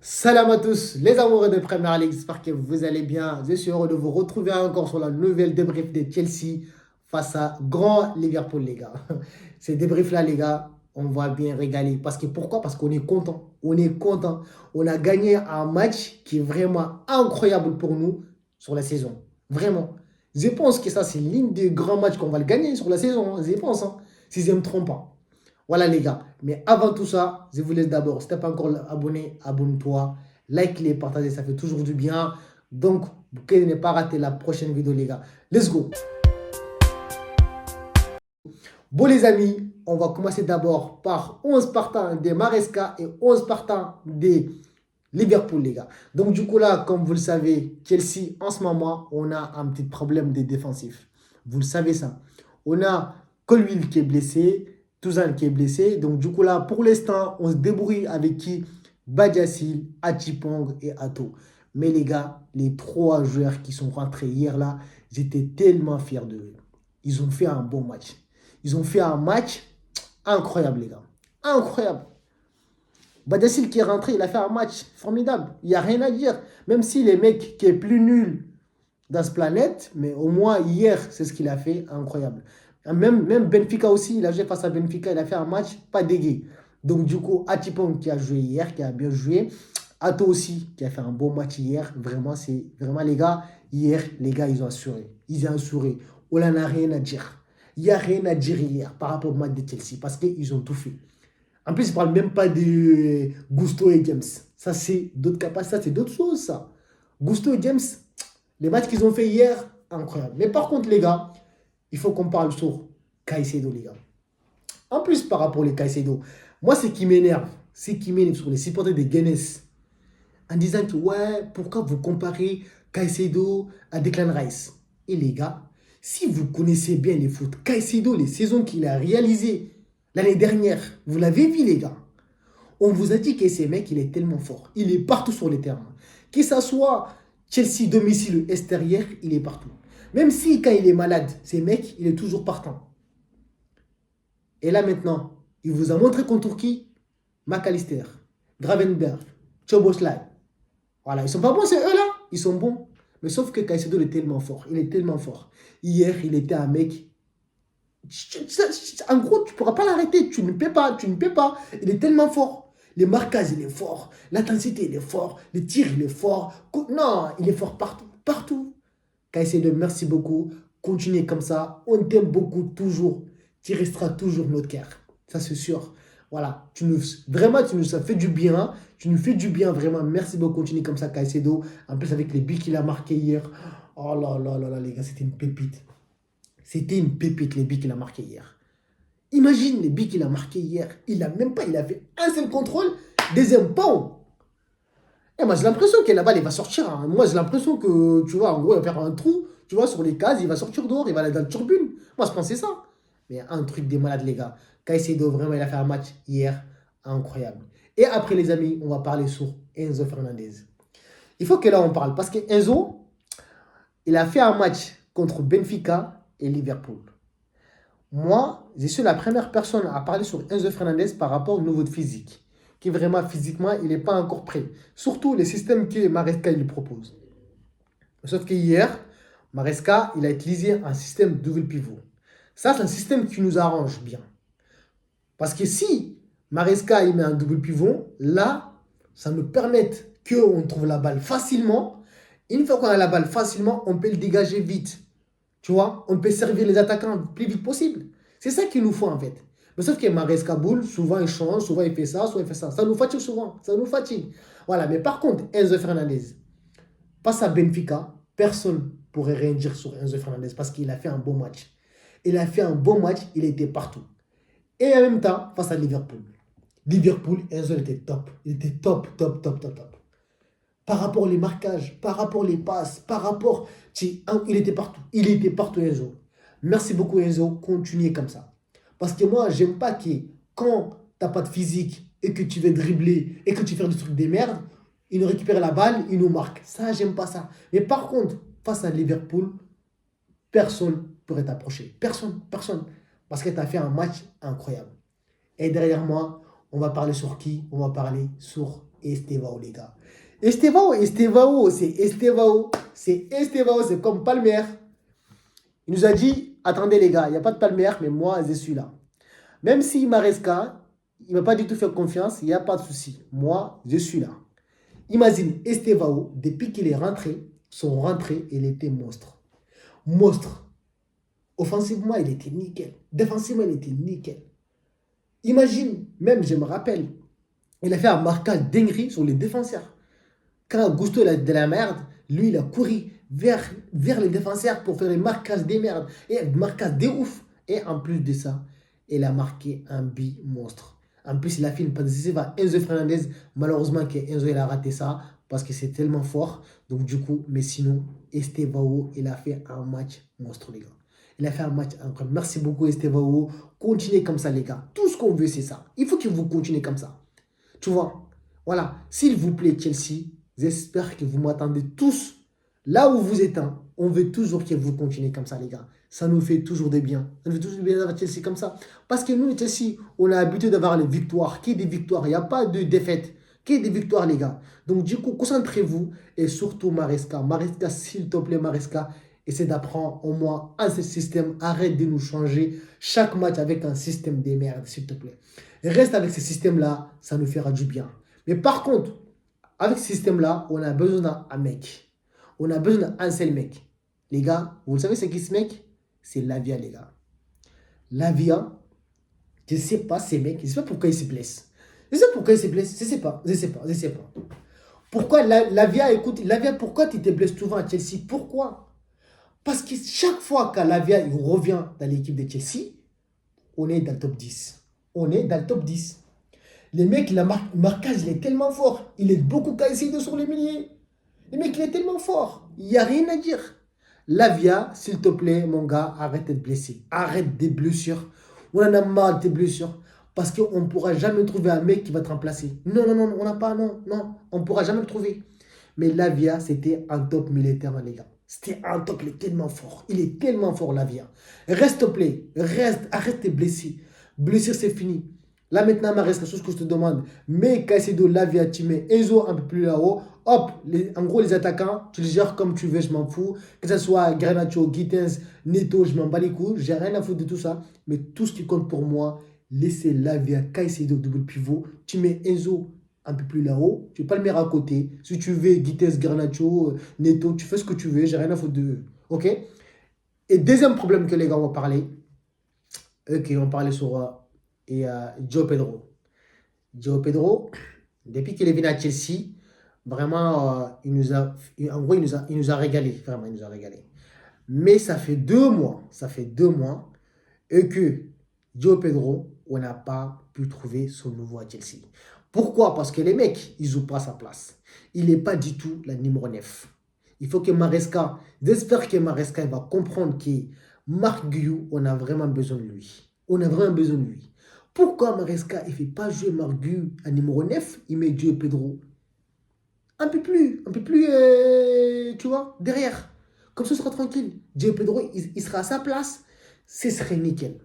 Salam à tous les amoureux de Premier League, j'espère que vous allez bien. Je suis heureux de vous retrouver encore sur la nouvelle débrief de Chelsea face à grand Liverpool, les gars. Ces débriefs-là, les gars, on va bien régaler. Parce que pourquoi? Parce qu'on est content. On est content. On a gagné un match qui est vraiment incroyable pour nous sur la saison. Vraiment. Je pense que ça, c'est l'une des grands matchs qu'on va le gagner sur la saison, hein. Je pense, hein, si je ne me trompe pas. Voilà les gars. Mais avant tout ça, je vous laisse d'abord. Si tu n'es pas encore abonné, abonne-toi. Like-les, partagez, ça fait toujours du bien. Donc, pour que ne pas rater la prochaine vidéo les gars. Let's go. Bon les amis, on va commencer d'abord par 11 partants des Maresca et 11 partants des Liverpool les gars. Donc du coup là, comme vous le savez, Chelsea en ce moment, on a un petit problème des défensifs. Vous le savez ça. On a Colwill qui est blessé, Touzan qui est blessé. Donc du coup là, pour l'instant, on se débrouille avec qui? Badiashile, Achipong et Ato. Mais les gars, les trois joueurs qui sont rentrés hier là, j'étais tellement fier d'eux. Ils ont fait un bon match. Ils ont fait un match incroyable les gars. Incroyable. Badiashile qui est rentré, il a fait un match formidable. Il n'y a rien à dire. Même si les mecs qui est plus nul dans ce planète, mais au moins hier, c'est ce qu'il a fait, incroyable. Même Benfica aussi, il a joué face à Benfica, il a fait un match pas dégueu. Donc du coup, Atipong qui a joué hier, qui a bien joué. Ato aussi, qui a fait un bon match hier. Vraiment, c'est vraiment les gars, hier, les gars, ils ont assuré. Ils ont assuré. On n'en a rien à dire. Il n'y a rien à dire hier par rapport au match de Chelsea parce qu'ils ont tout fait. En plus, ils ne parlent même pas de Gusto et James. Ça, c'est d'autres capacités, ça, c'est d'autres choses, ça. Gusto et James, les matchs qu'ils ont fait hier, incroyable. Mais par contre, les gars, il faut qu'on parle sur Caicedo, les gars. En plus, par rapport aux Caicedo, moi, ce qui m'énerve sur les supporters de Guinness, en disant que, ouais, pourquoi vous comparez Caicedo à Declan Rice? Et les gars, si vous connaissez bien les foot, Caicedo, les saisons qu'il a réalisées l'année dernière, vous l'avez vu, les gars. On vous a dit que ce mec, il est tellement fort. Il est partout sur les terrains. Que ce soit Chelsea, domicile ou extérieur, il est partout. Même si quand il est malade, ce mec, il est toujours partant. Et là maintenant, il vous a montré contre qui? McAllister, Gravenberg, Choboslai. Voilà, ils sont pas bons, c'est eux là. Ils sont bons. Mais sauf que Caicedo il est tellement fort. Il est tellement fort. Hier, il était un mec. En gros, tu ne pourras pas l'arrêter. Tu ne peux pas. Tu ne peux pas. Il est tellement fort. Les marquages, il est fort. L'intensité, il est fort. Le tir, il est fort. Non, il est fort partout. Partout. Caicedo, merci beaucoup. Continuez comme ça. On t'aime beaucoup, toujours. Tu resteras toujours notre cœur. Ça, c'est sûr. Voilà. Vraiment, tu nous as fait du bien. Tu nous fais du bien, vraiment. Merci beaucoup. Continuez comme ça, Caicedo. En plus, avec les buts qu'il a marqués hier. Oh là là là là, les gars, c'était une pépite. C'était une pépite, les buts qu'il a marqués hier. Imagine les buts qu'il a marqués hier. Il a même pas, il a fait un seul contrôle, deuxième pont. Et moi, j'ai l'impression que la balle, il va sortir, hein. Moi, j'ai l'impression que, tu vois, en gros, il va faire un trou, tu vois, sur les cases, il va sortir dehors, il va aller dans le turbine. Moi, je pensais ça. Mais un truc des malades, les gars. Caicedo, vraiment, il a fait un match hier incroyable. Et après, les amis, on va parler sur Enzo Fernandez. Il faut que là, on parle. Parce que Enzo, il a fait un match contre Benfica et Liverpool. Moi, je suis la première personne à parler sur Enzo Fernandez par rapport au niveau de physique. Qui vraiment, physiquement, il n'est pas encore prêt. Surtout les systèmes que Maresca lui propose. Sauf que hier, Maresca, il a utilisé un système double pivot. Ça, c'est un système qui nous arrange bien. Parce que si Maresca, il met un double pivot, là, ça nous permet qu'on trouve la balle facilement. Une fois qu'on a la balle facilement, on peut le dégager vite. Tu vois, on peut servir les attaquants le plus vite possible. C'est ça qu'il nous faut en fait. Mais sauf que Maresca Boule, souvent il change, souvent il fait ça, souvent il fait ça. Ça nous fatigue souvent, ça nous fatigue. Voilà, mais par contre, Enzo Fernandez, face à Benfica, personne ne pourrait rien dire sur Enzo Fernandez parce qu'il a fait un bon match. Il a fait un bon match, il était partout. Et en même temps, face à Liverpool. Liverpool, Enzo était top. Il était top, top, top, top, top. Par rapport aux marquages, par rapport aux passes, par rapport... Il était partout. Il était partout, Enzo. Merci beaucoup, Enzo. Continuez comme ça. Parce que moi, j'aime pas que quand tu n'as pas de physique et que tu veux dribbler et que tu fais des trucs de merde, il nous récupère la balle, il nous marque. Ça, j'aime pas ça. Mais par contre, face à Liverpool, personne ne pourrait t'approcher. Personne, personne. Parce que tu as fait un match incroyable. Et derrière moi, on va parler sur qui? On va parler sur Estevao, les gars. Estevao, c'est comme Palmer. Il nous a dit, attendez les gars, il n'y a pas de Palmer, mais moi, je suis là. Même si Maresca, il ne m'a pas du tout fait confiance, il n'y a pas de souci. Moi, je suis là. Imagine, Estevao, depuis qu'il est rentré, son rentrée, il était monstre. Monstre. Offensivement, il était nickel. Défensivement, il était nickel. Imagine, même, je me rappelle, il a fait un marquage dinguerie sur les défenseurs. Quand Gusto a de la merde, lui, il a couru vers les défenseurs pour faire les marquages des merdes. Et marquage des ouf. Et en plus de ça, il a marqué un but monstre. En plus, il a fait une passe décisive à Enzo Fernandez. Malheureusement, Enzo il a raté ça parce que c'est tellement fort. Donc, du coup, mais sinon, Estevao, il a fait un match monstre, les gars. Il a fait un match incroyable. Merci beaucoup, Estevao. Continuez comme ça, les gars. Tout ce qu'on veut, c'est ça. Il faut que vous continuez comme ça. Tu vois, voilà. S'il vous plaît, Chelsea, j'espère que vous m'attendez tous là où vous êtes. On veut toujours que vous continuez comme ça, les gars. Ça nous fait toujours des biens. Ça nous fait toujours du bien d'avoir Chelsea comme ça. Parce que nous, Chelsea, on a l'habitude d'avoir les victoires. Qu'il y ait des victoires, il n'y a pas de défaite. Qu'il y ait des victoires, les gars. Donc, du coup, concentrez-vous. Et surtout, Maresca. Maresca, s'il te plaît, Maresca, essaie d'apprendre au moins un seul système. Arrête de nous changer chaque match avec un système de merde, s'il te plaît. Reste avec ce système-là, ça nous fera du bien. Mais par contre, avec ce système-là, on a besoin d'un mec. On a besoin d'un seul mec. Les gars, vous savez c'est qui ce mec? C'est Lavia, les gars. Lavia, je ne sais pas ces mecs, je ne sais pas pourquoi il se blesse. Je ne sais pas pourquoi il se blesse, je ne sais pas. Pourquoi Lavia, écoute, Lavia, pourquoi tu te blesses souvent à Chelsea? Pourquoi? Parce que chaque fois que Lavia il revient dans l'équipe de Chelsea, on est dans le top 10. On est dans le top 10. Le mec, le marquage, il est tellement fort. Il est beaucoup cassé sur les milliers. Le mec, il est tellement fort. Il n'y a rien à dire. Lavia, s'il te plaît, mon gars, arrête d'être blessé. Arrête des blessures. On en a marre de tes blessures. Parce qu'on ne pourra jamais trouver un mec qui va te remplacer. Non, on n'a pas, non. On ne pourra jamais le trouver. Mais Lavia, c'était un top militaire, les gars. C'était un top, il est tellement fort. Il est tellement fort, Lavia. Reste, s'il te plaît. Reste, arrête tes blessés. Blessure, c'est fini. Là, maintenant, Maresca, chose que je te demande, mets Caicedo, Lavia, tu mets Enzo un peu plus là-haut. Hop, en gros, les attaquants, tu les gères comme tu veux, je m'en fous. Que ce soit Garnacho, Gittens, Neto, je m'en bats les couilles. J'ai rien à foutre de tout ça. Mais tout ce qui compte pour moi, laissez Lavia, Caicedo, double pivot. Tu mets Enzo un peu plus là-haut. Tu ne peux pas le mettre à côté. Si tu veux, Gittens, Garnacho, Neto, tu fais ce que tu veux. J'ai rien à foutre de eux. OK? Et deuxième problème que les gars vont parler, qui vont parler sur João Pedro. João Pedro, depuis qu'il est venu à Chelsea, vraiment, en gros, il nous a régalé. Vraiment, il nous a régalé. Mais ça fait 2 mois, et que João Pedro, on n'a pas pu trouver son nouveau à Chelsea. Pourquoi? Parce que les mecs, ils n'ont pas sa place. Il n'est pas du tout la numéro 9. Il faut que Maresca, j'espère que Maresca il va comprendre que Marc Guiu, on a vraiment besoin de lui. On a vraiment besoin de lui. Pourquoi Maresca ne fait pas jouer Marc Guiu à numéro 9? Il met João Pedro un peu plus, tu vois, derrière. Comme ça, il sera tranquille. João Pedro, il sera à sa place. Ce serait nickel.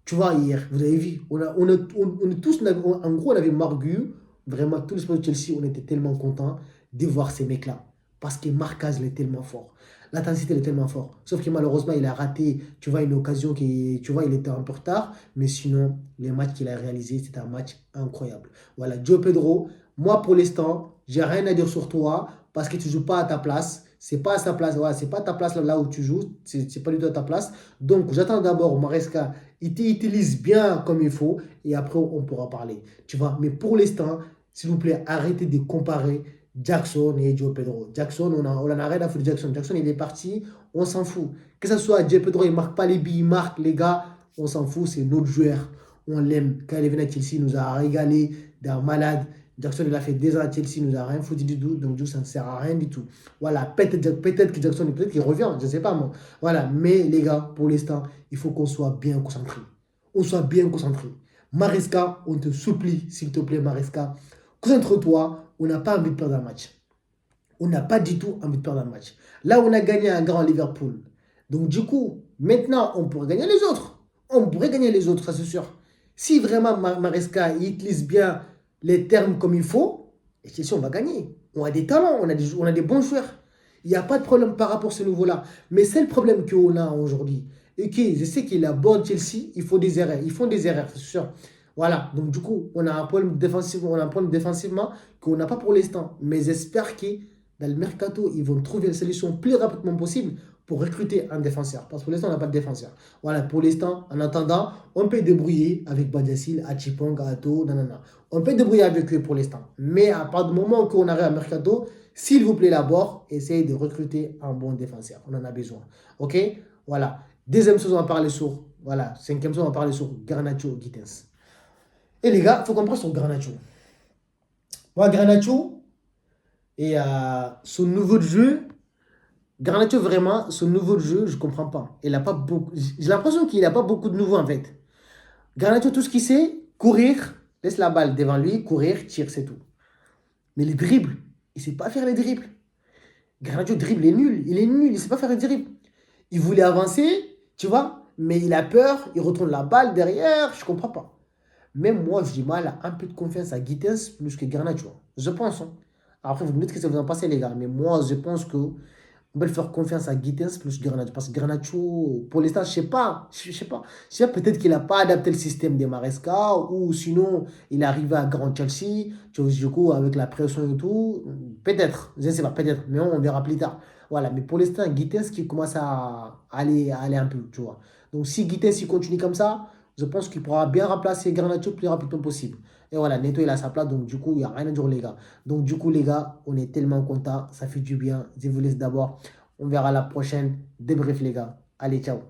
Tu vois, hier, vous avez vu, on est tous, en gros, on avait Marc Guiu. Vraiment, tous les sports de Chelsea, on était tellement contents de voir ces mecs-là. Parce que Marquez, il est tellement fort. L'intensité, elle est tellement forte. Sauf que malheureusement, il a raté, tu vois, une occasion qui, tu vois, il était un peu en retard. Mais sinon, les matchs qu'il a réalisés, c'était un match incroyable. Voilà, João Pedro, moi, pour l'instant, j'ai rien à dire sur toi parce que tu ne joues pas à ta place. C'est pas à sa place, voilà, c'est pas à ta place là où tu joues. C'est pas du tout à ta place. Donc, j'attends d'abord Maresca, il t'utilise bien comme il faut et après, on pourra parler. Tu vois, mais pour l'instant, s'il vous plaît, arrêtez de comparer Jackson et João Pedro. Jackson, on en a rien à foutre de Jackson. Jackson, il est parti, on s'en fout. Que ce soit João Pedro, il ne marque pas les billes, il marque, les gars, on s'en fout, c'est notre joueur. On l'aime. Quand il est venu à Chelsea, il nous a régalé d'un malade. Jackson, il a fait 2 ans à Chelsea, il nous a rien foutu du tout. Donc, ça ne sert à rien du tout. Voilà, peut-être que Jackson, peut-être qu'il revient, je ne sais pas moi. Voilà, mais les gars, pour l'instant, il faut qu'on soit bien concentré. On soit bien concentré. Maresca, on te supplie, s'il te plaît, Maresca. Concentre-toi, on n'a pas envie de perdre un match. On n'a pas du tout envie de perdre un match. Là, on a gagné un grand Liverpool. Donc, du coup, maintenant, on pourrait gagner les autres. On pourrait gagner les autres, ça c'est sûr. Si vraiment Maresca il utilise bien les termes comme il faut, Et Chelsea, on va gagner. On a des talents, on a des bons joueurs. Il n'y a pas de problème par rapport à ce niveau-là. Mais c'est le problème qu'on a aujourd'hui. Et que je sais qu'il aborde Chelsea, il faut des erreurs. Ils font des erreurs, c'est sûr. Voilà. Donc, du coup, on a un problème défensivement, on a un problème défensivement qu'on n'a pas pour l'instant. Mais j'espère que dans le mercato, ils vont trouver une solution le plus rapidement possible pour recruter un défenseur. Parce que pour l'instant, on n'a pas de défenseur. Voilà, pour l'instant, en attendant, on peut débrouiller avec Badiashile, Achipong, Ato, nanana. On peut débrouiller avec eux pour l'instant. Mais à partir du moment où on arrive à mercato, s'il vous plaît d'abord, essayez de recruter un bon défenseur. On en a besoin. OK? Voilà. Deuxième chose, on va parler sur. Voilà. Cinquième chose, on va parler sur Garnacho Gittens. Et les gars, il faut qu'on prenne sur Garnacho. Moi, Garnacho, et son nouveau jeu, Garnacho, vraiment, son nouveau jeu, je ne comprends pas. Il a pas beaucoup, j'ai l'impression qu'il n'a pas beaucoup de nouveaux en fait. Garnacho, tout ce qu'il sait, courir, laisse la balle devant lui, courir, tire, c'est tout. Mais les dribbles, il ne sait pas faire les dribbles. Garnacho dribble, il est nul, il ne sait pas faire les dribbles. Il voulait avancer, tu vois, mais il a peur, il retourne la balle derrière, je ne comprends pas. Même moi, j'ai du mal à un peu de confiance à Gittens plus que Garnacho. Je pense. Hein. Après, vous me dites que ça vous en passez, les gars, mais moi, je pense que on peut faire confiance à Gittens plus Garnacho. Parce que Garnacho, pour l'instant, je ne sais pas. Je sais pas. Je sais peut-être qu'il n'a pas adapté le système des Maresca ou sinon, il est arrivé à Grand Chelsea, tu vois, du coup, avec la pression et tout. Peut-être, je ne sais pas, peut-être. Mais on verra plus tard. Voilà, mais pour l'instant, Gittens qui commence à aller un peu, tu vois. Donc, si Gittens il continue comme ça, je pense qu'il pourra bien remplacer Garnacho le plus rapidement possible. Et voilà, Neto, il a sa place, donc du coup, il n'y a rien à dire, les gars. Donc, du coup, les gars, on est tellement contents, ça fait du bien. Je vous laisse d'abord. On verra la prochaine. Débrief, les gars. Allez, ciao.